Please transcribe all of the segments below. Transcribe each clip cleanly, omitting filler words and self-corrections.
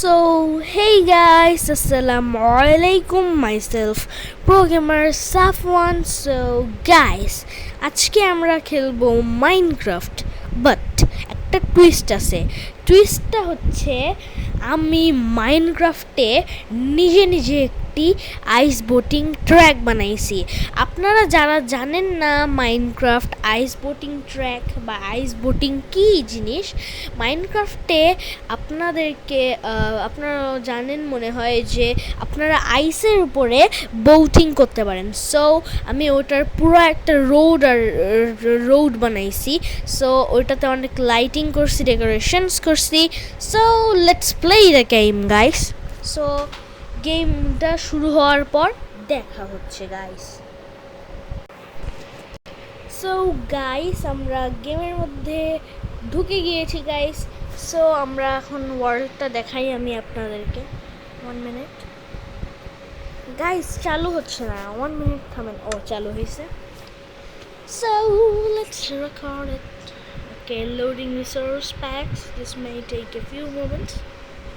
So, hey guys, Assalamualaikum, myself Programmer Safwan. So, guys, আজকে আমরা খেলবো মাইনক্রাফট, বাট একটা টুইস্ট আছে। টুইস্টটা হচ্ছে আমি মাইনক্রাফটে নিজে নিজে একটি আইস বোটিং ট্র্যাক বানাইছি। আপনারা যারা জানেন না মাইনক্রাফট আইস বোটিং ট্র্যাক বা আইস বোটিং কী জিনিস, মাইনক্রাফটে আপনারা জানেন মনে হয় যে আপনারা আইসের উপরে বোটিং করতে পারেন। সো আমি ওটার পুরো একটা রোড বানাইছি। সো ওইটাতে অনেক লাইটিং করছি, ডেকোরেশনস করছি। So let's play the game guys. So গেমটা শুরু হওয়ার পর দেখা হচ্ছে গাইস। সো গাইস, আমরা গেমের মধ্যে ঢুকে গিয়েছি গাইস। সো আমরা এখন ওয়ার্ল্ডটা দেখাই আমি আপনাদেরকে। 1 মিনিট গাইস, চালু হচ্ছে না। 1 মিনিট থামেন। ও চালু হয়েছে। So let's record it. Okay, loading resource packs, this may take a few moments.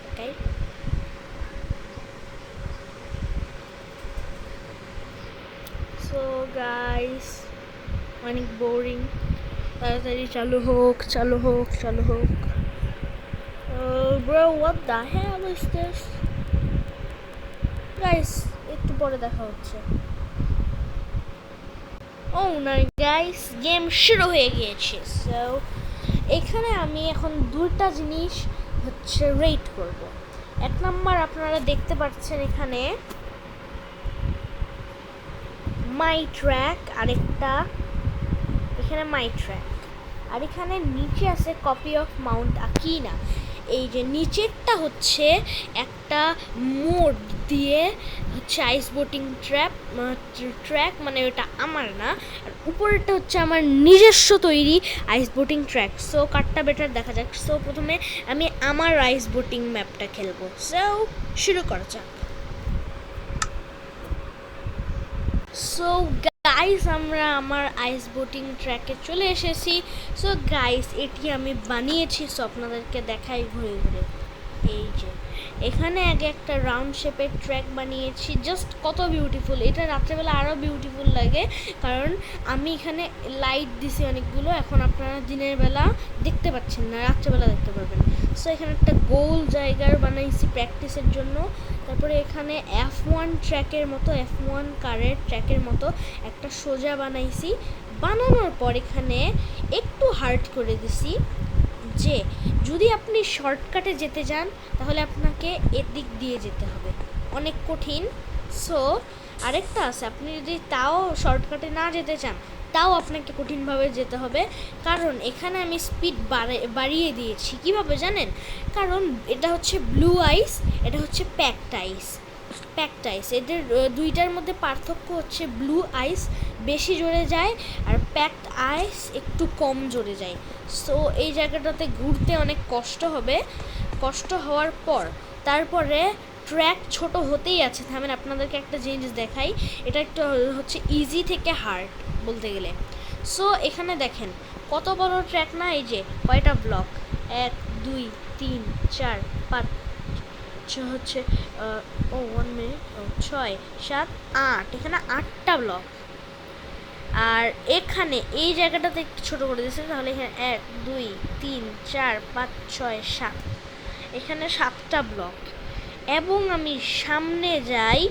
Okay, so guys, অনেক বোরিং। তাড়াতাড়ি চালু হোক। Bro, what the hell is this? Guys, একটু পরে দেখা হচ্ছে। Oh no guys, গেম শুরু হয়ে গিয়েছে। সো এখানে আমি এখন দুটো জিনিস হচ্ছে রেট করব। এক নাম্বার, আপনারা দেখতে পাচ্ছেন এখানে মাই ট্র্যাক, আরেকটা এখানে মাই ট্র্যাক, আর এখানে নিচে আছে কপি অফ মাউন্ট আকিনা। এই যে নিচেরটা হচ্ছে একটা মোড দিয়ে হচ্ছে আইস বোটিং ট্র্যাক, মানে ওটা আমার না। আর উপরেরটা হচ্ছে আমার নিজস্ব তৈরি আইস বোটিং ট্র্যাক। সো কারটা বেটার দেখা যাক। সো প্রথমে আমি আমার আইস বোটিং ম্যাপটা খেলবো। সো শুরু করা যাক। সো গাইস, আমরা আমার আইস বোটিং ট্র্যাকে চলে এসেছি। সো গাইস, এটি আমি বানিয়েছি। সো আপনাদেরকে দেখাই ঘুরে ঘুরে। এই যে এখানে আগে একটা রাউন্ড শেপের ট্র্যাক বানিয়েছি। জাস্ট কত বিউটিফুল! এটা রাত্রেবেলা আরও বিউটিফুল লাগে, কারণ আমি এখানে লাইট দিছি অনেকগুলো। এখন আপনারা দিনের বেলা দেখতে পাচ্ছেন না, রাত্রেবেলা দেখতে পারবেন। সো এখানে একটা গোল জায়গার বানাইছি প্র্যাকটিসের জন্য। তারপরে এখানে F1 ট্র্যাকের মতো, F1 কারের ট্র্যাকের মতো একটা সোজা বানাইছি। বানানোর পর এখানে একটু হার্ড করে দিছি যে যদি আপনি শর্টকাটে যেতে চান তাহলে আপনাকে এদিক দিয়ে যেতে হবে, অনেক কঠিন। সো আরেকটা আছে, আপনি যদি তাও শর্টকাটে না যেতে চান তাও আপনাকে কঠিনভাবে যেতে হবে, কারণ এখানে আমি স্পিড বাড়িয়ে দিয়েছি। কিভাবে জানেন? কারণ এটা হচ্ছে ব্লু আইস, এটা হচ্ছে প্যাকড আইস। এদের দুইটার মধ্যে পার্থক্য হচ্ছে ব্লু আইস বেশি জোরে যায় আর প্যাকড আইস একটু কম জোরে যায়। সো এই জায়গাটাতে ঘুরতে অনেক কষ্ট হবে। কষ্ট হওয়ার পর তারপরে ট্র্যাক ছোট হতেই আছে। থামেন, আপনাদেরকে একটা জিনিস দেখাই। এটা একটু হচ্ছে ইজি থেকে হার্ড বলতে গেলে। সো এখানে দেখেন কত বড় ট্র্যাক না? এই যে কয়টা ব্লক, 1 2 3 4 5 হচ্ছে 1 মিনিট, 6 7 8, এখানে 8টা ব্লক। আর এখানে এই জায়গাটাতে একটু ছোটো করে দিয়েছে, তাহলে এখানে 1 2 3 4 5 6 7, এখানে 7টা ব্লক। এবং আমি সামনে যাই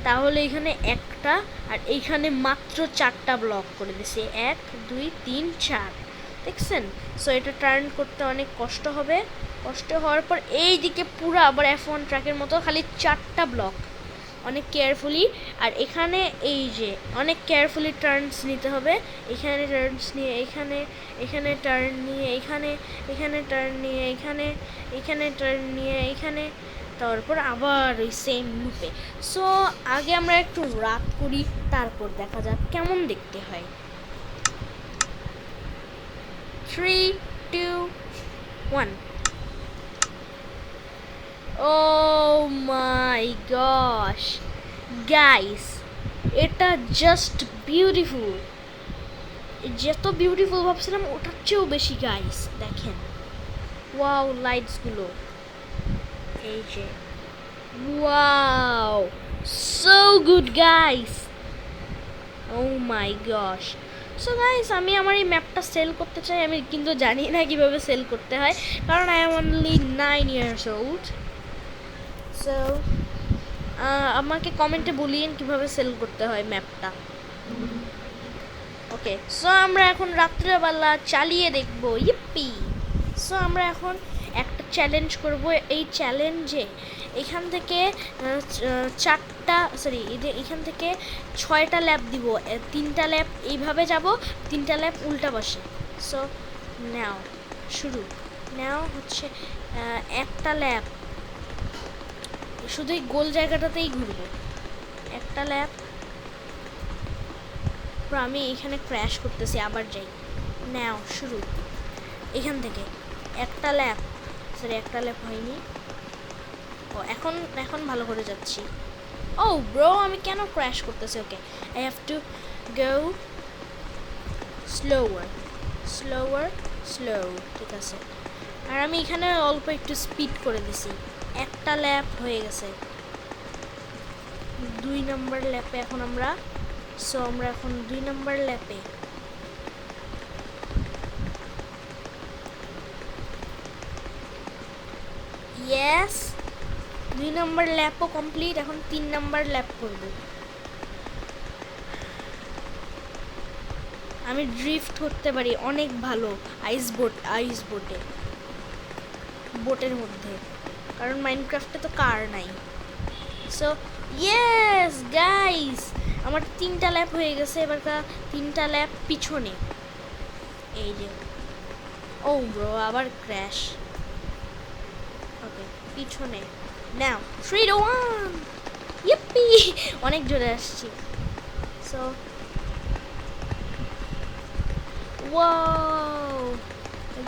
তাহলে এখানে একটা, আর এইখানে মাত্র 4টা ব্লক করে দিয়েছে, 1 2 3 4, দেখছেন? সো এটা টার্ন করতে অনেক কষ্ট হবে। কষ্ট হওয়ার পর এই দিকে পুরো আবার F1 ট্র্যাকের মতো খালি 4টা ব্লক, অনেক কেয়ারফুলি। আর এখানে এই যে অনেক কেয়ারফুলি টার্নস নিতে হবে। এখানে টার্নস নিয়ে এখানে টার্ন নিয়ে এখানে টার্ন নিয়ে এখানে টার্ন নিয়ে এখানে, তারপর আবার ওই সেম লুপে। সো আগে আমরা একটু রাত করি, তারপর দেখা যাক কেমন দেখতে হয়। 3 2 1। Oh my gosh guys, এটা জাস্ট বিউটিফুল। যত বিউটিফুল ভাবছিলাম ওটার চেয়েও বেশি গাইস। দেখেন, ওয়াও লাইটসগুলো, এই যে ওয়াও, সো গুড গাইস, ও মাই গশ। সো গাইস, আমি আমার এই ম্যাপটা সেল করতে চাই, আমি কিন্তু জানি না কিভাবে সেল করতে হয়, কারণ I am only 9 years old. So আমাকে কমেন্টে বলিয়েন কিভাবে সেল করতে হয় ম্যাপটা। ওকে, সো আমরা এখন রাত্রেবেলা চালিয়ে দেখবো, ইপ্পি। সো আমরা এখন একটা চ্যালেঞ্জ করব। এই চ্যালেঞ্জে এখান থেকে 4টা সরি এখান থেকে 6টা ল্যাপ দিব, 3টা ল্যাপ এইভাবে যাব, 3টা ল্যাপ উল্টা বসে। সো নাও শুরু, নাও হচ্ছে একটা ল্যাপ শুধু এই গোল জায়গাটাতেই ঘুরবো, একটা ল্যাপ। আমি এখানে ক্র্যাশ করতেছি, আবার যাই, নাও শুরু এখান থেকে একটা ল্যাপ, সরি একটা ল্যাপ হয়নি, ও এখন এখন ভালো করে যাচ্ছি। ও ব্রো, আমি কেন ক্র্যাশ করতেছি? Okay, I have to go slower slower slow, ঠিক আছে। আর আমি এখানে অল্প একটু স্পিড করে দিছি, একটা ল্যাপ হয়ে গেছে, 2 নম্বর ল্যাপে এখন আমরা। সো আমরা এখন 2 নম্বর ল্যাপে, ইয়েস 2 নম্বর ল্যাপও কমপ্লিট। এখন 3 নম্বর ল্যাপ করব। আমি ড্রিফট করতে পারি অনেক ভালো আইস বোটে, বোটের মধ্যে, কারণ মাইনক্রাফটে তো কার নাই। সো ইয়েস গাইস, আমার 3টা ল্যাপ হয়ে গেছে। এবার 3টা ল্যাপ পিছনে, এই যে। ও ব্রো, আবার ক্র্যাশ। ওকে, পিছনে নাও 3 2 1, ইপ্পি, অনেক জোরে আসছি। সো ওয়াও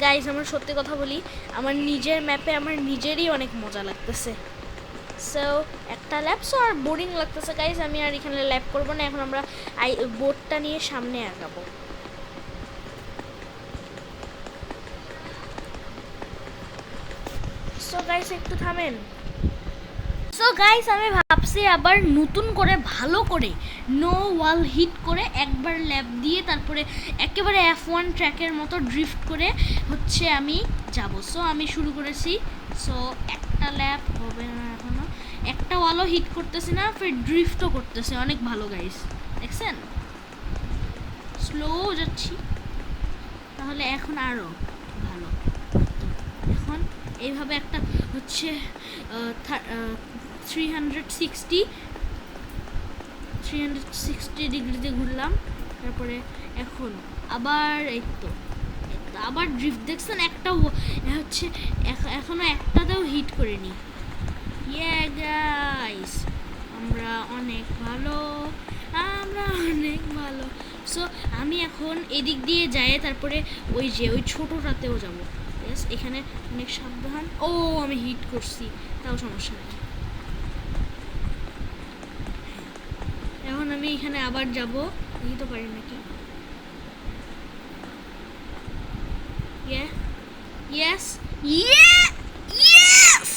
গাইস, আমার সত্যি কথা বলি, আমার নিজের ম্যাপে আমার নিজেরই অনেক মজা লাগতেছে। সো একটা ল্যাপ, সো আর বোরিং লাগতেছে গাইস, আমি আর এখানে ল্যাপ করবো না। এখন আমরা বোটটা নিয়ে সামনে আগাবো। সো গাইস একটু থামেন। সো গাইস, আমি ভাবছি আবার নতুন করে ভালো করে নো ওয়াল হিট করে একবার ল্যাপ দিয়ে তারপরে একেবারে F1 ট্র্যাকের মতো ড্রিফট করে হচ্ছে আমি যাব। সো আমি শুরু করেছি। সো একটা ল্যাপ হবে না এখনো, একটা ওয়ালও হিট করতেছি না, ফির ড্রিফটও করতেছে অনেক ভালো গাইস, দেখছেন? স্লো যাচ্ছি, তাহলে এখন আরও ভালো। এখন এইভাবে একটা হচ্ছে 360 ডিগ্রিতে ঘুরলাম, তারপরে এখন আবার এই তো আবার ড্রিফট, দেখছেন? একটা হচ্ছে এখনো একটাতেও হিট করিনি। ইয়ে গাইস, আমরা অনেক ভালো, আমরা অনেক ভালো। সো আমি এখন এদিক দিয়ে যাই, তারপরে ওই যে ওই ছোটোটাতেও যাবো। ইয়েস, এখানে অনেক সাবধান। ও আমি হিট করছি, তাও সমস্যা নেই। এখন আমি এখানে আবার যাব, এই তো পারি নাকি? ইয়েস ইয়েস,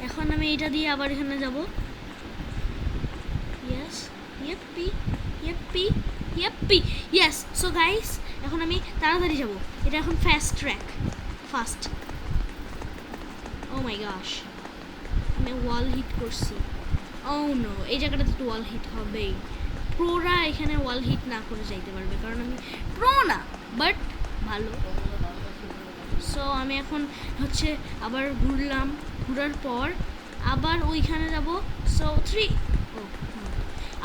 এখন আমি এটা দিয়ে আবার এখানে যাব। Yes, Yippee Yippee Yippee, yes. So guys, এখন আমি তাড়াতাড়ি যাব, এটা এখন ফাস্ট। ও মাই গশ, আমি ওয়াল হিট করছি। ও নো, এই জায়গাটাতে তো ওয়াল হিট হবেই। প্রোরা এখানে ওয়াল হিট না করে যাইতে পারবে, কারণ আমি প্রো না, বাট ভালো। সো আমি এখন হচ্ছে আবার ঘুরার পর আবার ওইখানে যাব। সো 3, ও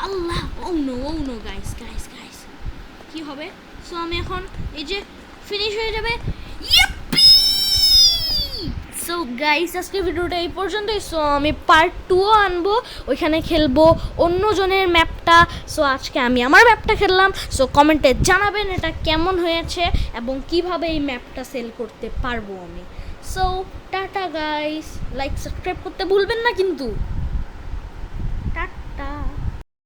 আল্লাহ, ও নো গাইস, কি হবে? সো আমি এখন এই যে ফিনিশ হয়ে যাবে। সো গাইস, আজকে ভিডিওটা এই পর্যন্তই। সো আমি পার্ট 2ও আনবো, ওইখানে খেলবো অন্যজনের ম্যাপটা। সো আজকে আমি আমার ম্যাপটা খেললাম। সো কমেন্টে জানাবেন এটা কেমন হয়েছে এবং কিভাবে এই ম্যাপটা সেল করতে পারবো আমি। So tata guys, like subscribe করতে ভুলবেন না কিন্তু।